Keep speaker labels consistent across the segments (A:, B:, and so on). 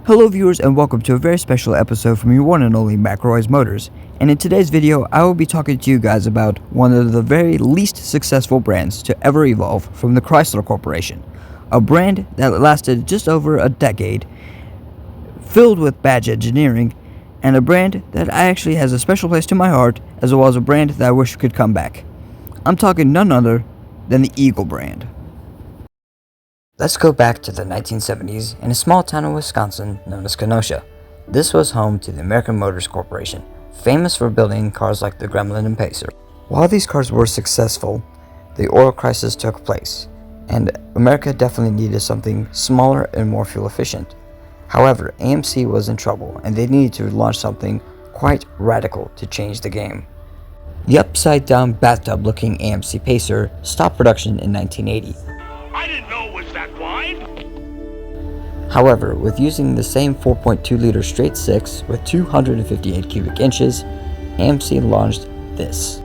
A: Hello viewers and welcome to a very special episode from your one and only McElroy's Motors. And in today's video, I will be talking to you guys about one of the very least successful brands to ever evolve from the Chrysler Corporation. A brand that lasted just over a decade, filled with badge engineering, and a brand that actually has a special place to my heart, as well as a brand that I wish could come back. I'm talking none other than the Eagle brand. Let's go back to the 1970s in a small town in Wisconsin known as Kenosha. This was home to the American Motors Corporation, famous for building cars like the Gremlin and Pacer. While these cars were successful, the oil crisis took place, and America definitely needed something smaller and more fuel efficient. However, AMC was in trouble, and they needed to launch something quite radical to change the game. The upside-down bathtub-looking AMC Pacer stopped production in 1980.
B: I didn't know it was that wide.
A: However, with using the same 4.2-liter straight six with 258 cubic inches, AMC launched this.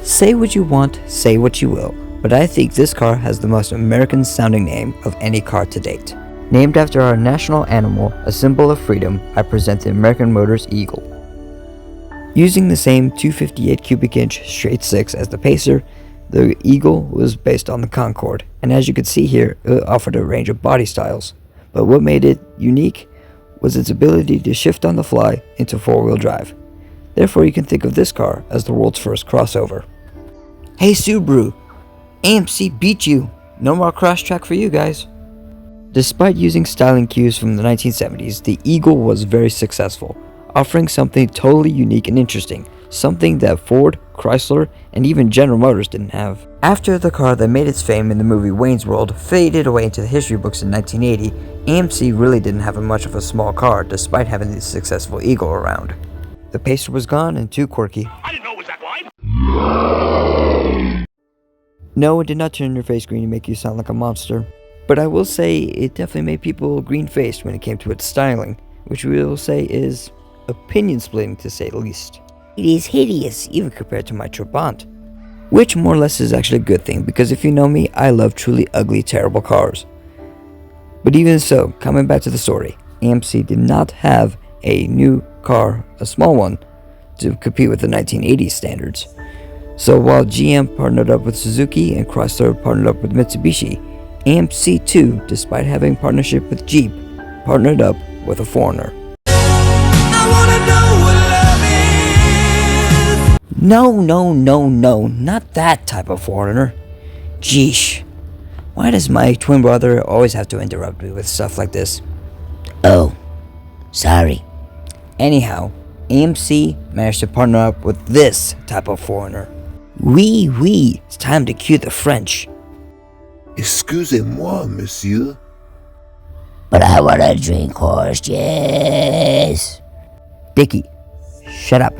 A: Say what you want, say what you will, but I think this car has the most American-sounding name of any car to date. Named after our national animal, a symbol of freedom, I present the American Motors Eagle. Using the same 258 cubic inch straight six as the Pacer, the Eagle was based on the Concorde, and as you can see here, it offered a range of body styles. But what made it unique was its ability to shift on the fly into four-wheel drive. Therefore, you can think of this car as the world's first crossover. Hey Subaru, AMC beat you. No more cross-track for you guys. Despite using styling cues from the 1970s, the Eagle was very successful, offering something totally unique and interesting, something that Ford, Chrysler, and even General Motors didn't have. After the car that made its fame in the movie Wayne's World faded away into the history books in 1980, AMC really didn't have much of a small car despite having the successful Eagle around. The Pacer was gone and too quirky.
B: I didn't know it was that wide.
A: No, it did not turn your face green and make you sound like a monster. But I will say it definitely made people green-faced when it came to its styling, which we will say is opinion-splitting to say the least. It is hideous, even compared to my Trabant. Which more or less is actually a good thing, because if you know me, I love truly ugly, terrible cars. But even so, coming back to the story, AMC did not have a new car, a small one, to compete with the 1980s standards. So while GM partnered up with Suzuki and Chrysler partnered up with Mitsubishi, AMC too, despite having partnership with Jeep, partnered up with a foreigner. No, not that type of foreigner. Jeesh. Why does my twin brother always have to interrupt me with stuff like this? Oh, sorry. Anyhow, AMC managed to partner up with this type of foreigner. Oui, it's time to cue the French.
C: Excusez-moi, monsieur.
D: But I want to drink horse, yes.
A: Dickie, shut up.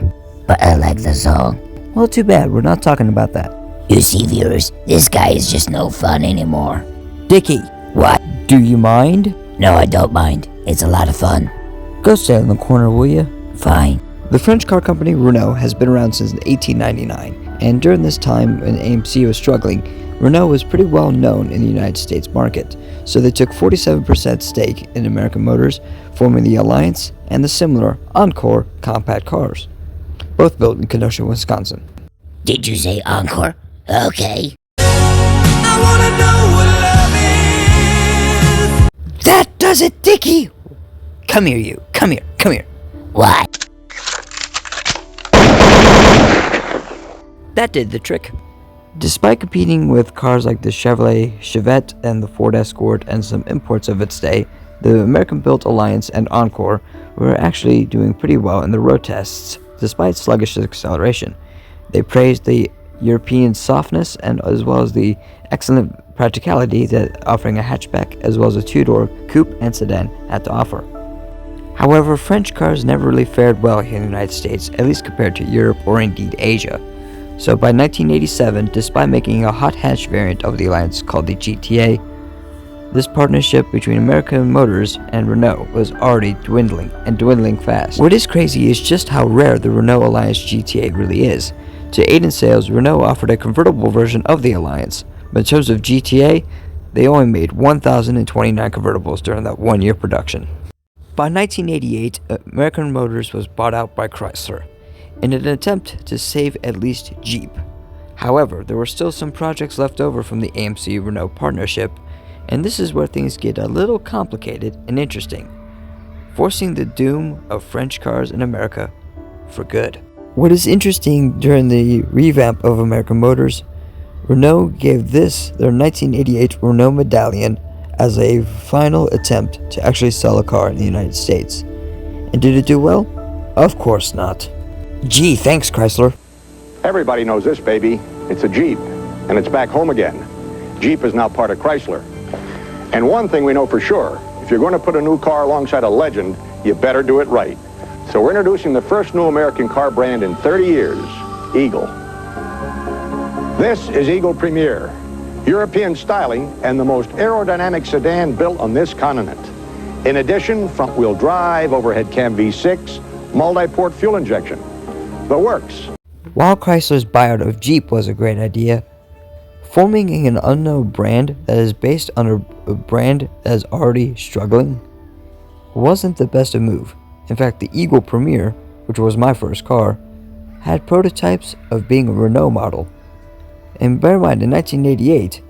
D: But I like the song.
A: Well, too bad, we're not talking about that.
D: You see, viewers, this guy is just no fun anymore.
A: Dickie,
D: What?
A: do you mind?
D: No, I don't mind. It's a lot of fun.
A: Go stand in the corner, will you?
D: Fine.
A: The French car company Renault has been around since 1899, and during this time when AMC was struggling, Renault was pretty well known in the United States market, so they took 47% stake in American Motors, forming the Alliance and the similar Encore compact cars, both built in Kenosha, Wisconsin.
D: Did you say encore? Okay.
A: That does it, Dickie! Come here, you. Come here.
D: What?
A: That did the trick. Despite competing with cars like the Chevrolet Chevette and the Ford Escort and some imports of its day, the American-built Alliance and Encore were actually doing pretty well in the road tests, despite sluggish acceleration. They praised the European softness and as well as the excellent practicality that offering a hatchback as well as a two-door coupe and sedan had to offer. However, French cars never really fared well here in the United States, at least compared to Europe or indeed Asia. So by 1987, despite making a hot hatch variant of the Alliance called the GTA, this partnership between American Motors and Renault was already dwindling fast. What is crazy is just how rare the Renault Alliance GTA really is. To aid in sales, Renault offered a convertible version of the Alliance, but in terms of GTA, they only made 1,029 convertibles during that 1 year production. By 1988, American Motors was bought out by Chrysler in an attempt to save at least Jeep. However, there were still some projects left over from the AMC-Renault partnership, and this is where things get a little complicated and interesting, forcing the doom of French cars in America for good. What is interesting, during the revamp of American Motors, Renault gave this, their 1988 Renault Medallion, as a final attempt to actually sell a car in the United States. And did it do well? Of course not. Gee, thanks Chrysler.
C: Everybody knows this, baby. It's a Jeep, and it's back home again. Jeep is now part of Chrysler. And one thing we know for sure, if you're going to put a new car alongside a legend, you better do it right. So we're introducing the first new American car brand in 30 years, Eagle. This is Eagle Premier, European styling and the most aerodynamic sedan built on this continent. In addition, front-wheel drive, overhead cam V6, multi-port fuel injection. The works.
A: While Chrysler's buyout of Jeep was a great idea, forming an unknown brand that is based on a brand that is already struggling wasn't the best of move. In fact, the Eagle Premier, which was my first car, had prototypes of being a Renault model. And bear in mind, in 1988,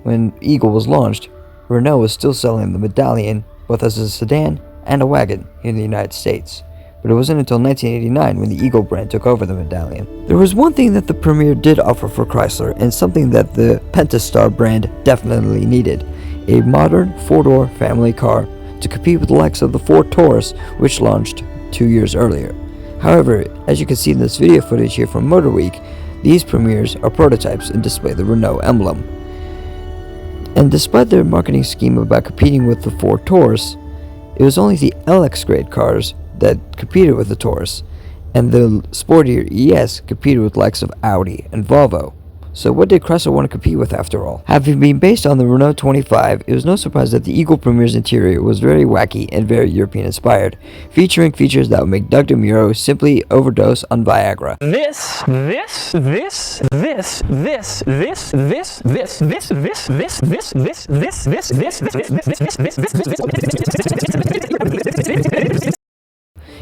A: when Eagle was launched, Renault was still selling the Medallion both as a sedan and a wagon in the United States. But it wasn't until 1989 when the Eagle brand took over the Medallion. There was one thing that the Premier did offer for Chrysler, and something that the Pentastar brand definitely needed: a modern four-door family car to compete with the likes of the Ford Taurus, which launched 2 years earlier. However, as you can see in this video footage here from Motor Week, these Premiers are prototypes and display the Renault emblem. And despite their marketing scheme about competing with the Ford Taurus, it was only the LX grade cars that competed with the Taurus, and the sportier ES competed with the likes of Audi and Volvo. So what did Chrysler want to compete with after all? Having been based on the Renault 25, it was no surprise that the Eagle Premier's interior was very wacky and very European inspired, featuring features that would make Doug DeMuro simply overdose on Viagra.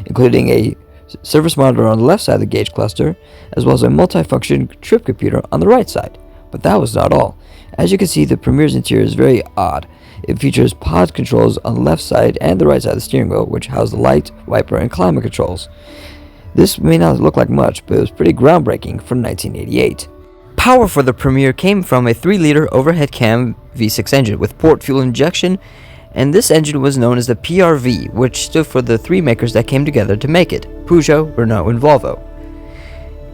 A: Including a service monitor on the left side of the gauge cluster, as well as a multifunction trip computer on the right side. But that was not all. As you can see, the Premier's interior is very odd. It features pod controls on the left side and the right side of the steering wheel, which house the light, wiper, and climate controls. This may not look like much, but it was pretty groundbreaking for 1988. Power for the Premier came from a 3-liter overhead cam V6 engine with port fuel injection, and this engine was known as the PRV, which stood for the three makers that came together to make it: Peugeot, Renault, and Volvo.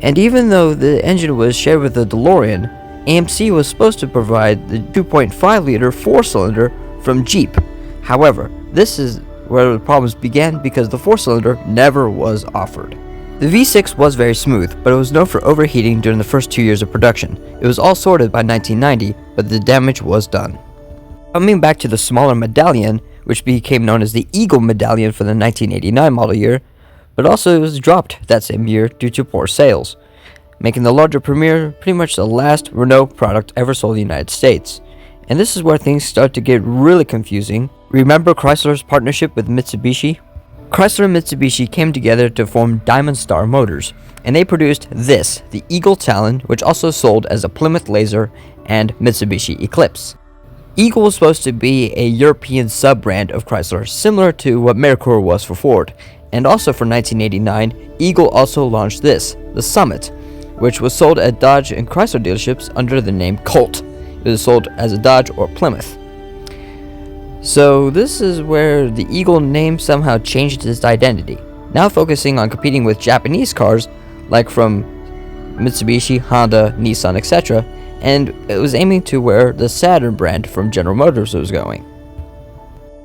A: And even though the engine was shared with the DeLorean, AMC was supposed to provide the 2.5-liter 4-cylinder from Jeep. However, this is where the problems began, because the 4-cylinder never was offered. The V6 was very smooth, but it was known for overheating during the first 2 years of production. It was all sorted by 1990, but the damage was done. Coming back to the smaller Medallion, which became known as the Eagle Medallion for the 1989 model year, but also it was dropped that same year due to poor sales, making the larger Premier pretty much the last Renault product ever sold in the United States. And this is where things start to get really confusing. Remember Chrysler's partnership with Mitsubishi? Chrysler and Mitsubishi came together to form Diamond Star Motors, and they produced this, the Eagle Talon, which also sold as a Plymouth Laser and Mitsubishi Eclipse. Eagle was supposed to be a European sub-brand of Chrysler, similar to what Merkur was for Ford. And also for 1989, Eagle also launched this, the Summit, which was sold at Dodge and Chrysler dealerships under the name Colt. It was sold as a Dodge or Plymouth. So this is where the Eagle name somehow changed its identity, now focusing on competing with Japanese cars like from Mitsubishi, Honda, Nissan, etc., and it was aiming to where the Saturn brand from General Motors was going.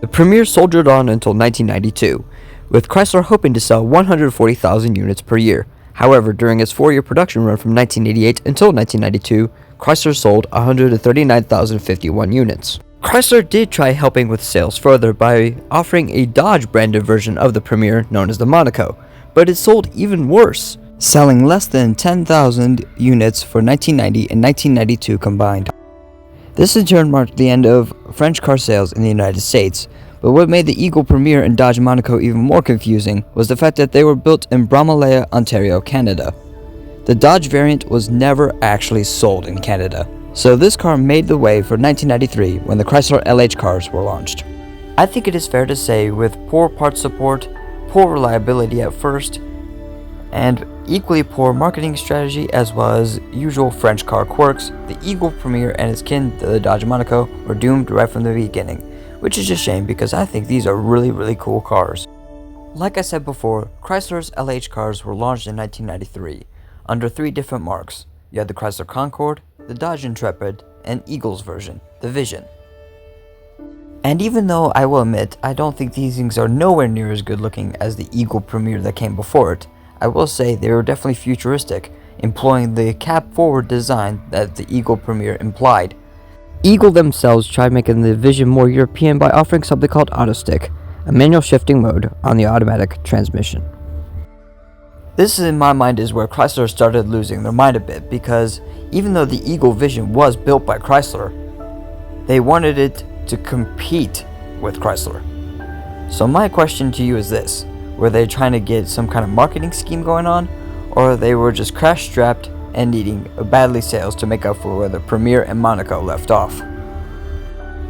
A: The Premier soldiered on until 1992, with Chrysler hoping to sell 140,000 units per year. However, during its 4-year production run from 1988 until 1992, Chrysler sold 139,051 units. Chrysler did try helping with sales further by offering a Dodge branded version of the Premier known as the Monaco, but it sold even worse, selling less than 10,000 units for 1990 and 1992 combined. This in turn marked the end of French car sales in the United States, But what made the Eagle Premier and Dodge Monaco even more confusing was the fact that they were built in Bramalea, Ontario, Canada. The Dodge variant was never actually sold in Canada, so this car made the way for 1993 when the Chrysler LH cars were launched. I think it is fair to say, with poor parts support, poor reliability at first, and equally poor marketing strategy as well as usual French car quirks, the Eagle Premier and its kin, the Dodge Monaco, were doomed right from the beginning, which is a shame because I think these are really cool cars. Like I said before, Chrysler's LH cars were launched in 1993 under 3 different marks. You had the Chrysler Concorde, the Dodge Intrepid, and Eagle's version, the Vision. And even though I will admit I don't think these things are nowhere near as good looking as the Eagle Premier that came before it, I will say they were definitely futuristic, employing the cab-forward design that the Eagle Premier implied. Eagle themselves tried making the Vision more European by offering something called AutoStick, a manual shifting mode on the automatic transmission. This in my mind is where Chrysler started losing their mind a bit, because even though the Eagle Vision was built by Chrysler, they wanted it to compete with Chrysler. So my question to you is this: were they trying to get some kind of marketing scheme going on, or they were just crash-strapped and needing badly sales to make up for where the Premier and Monaco left off?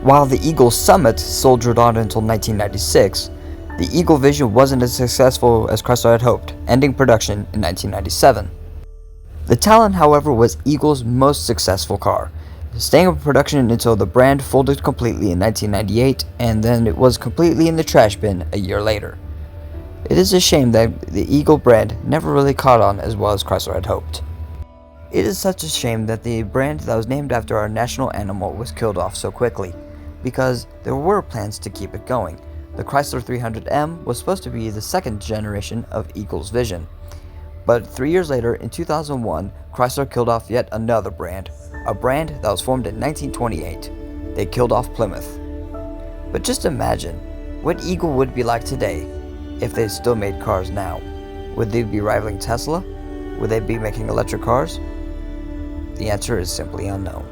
A: While the Eagle Summit soldiered on until 1996, the Eagle Vision wasn't as successful as Chrysler had hoped, ending production in 1997. The Talon, however, was Eagle's most successful car, staying in production until the brand folded completely in 1998, and then it was completely in the trash bin a year later. It is a shame that the Eagle brand never really caught on as well as Chrysler had hoped. It is such a shame that the brand that was named after our national animal was killed off so quickly, because there were plans to keep it going. The Chrysler 300M was supposed to be the second generation of Eagle's Vision. But 3 years later, in 2001, Chrysler killed off yet another brand, a brand that was formed in 1928. They killed off Plymouth. But just imagine what Eagle would be like today if they still made cars now. Would they be rivaling Tesla? Would they be making electric cars? The answer is simply unknown.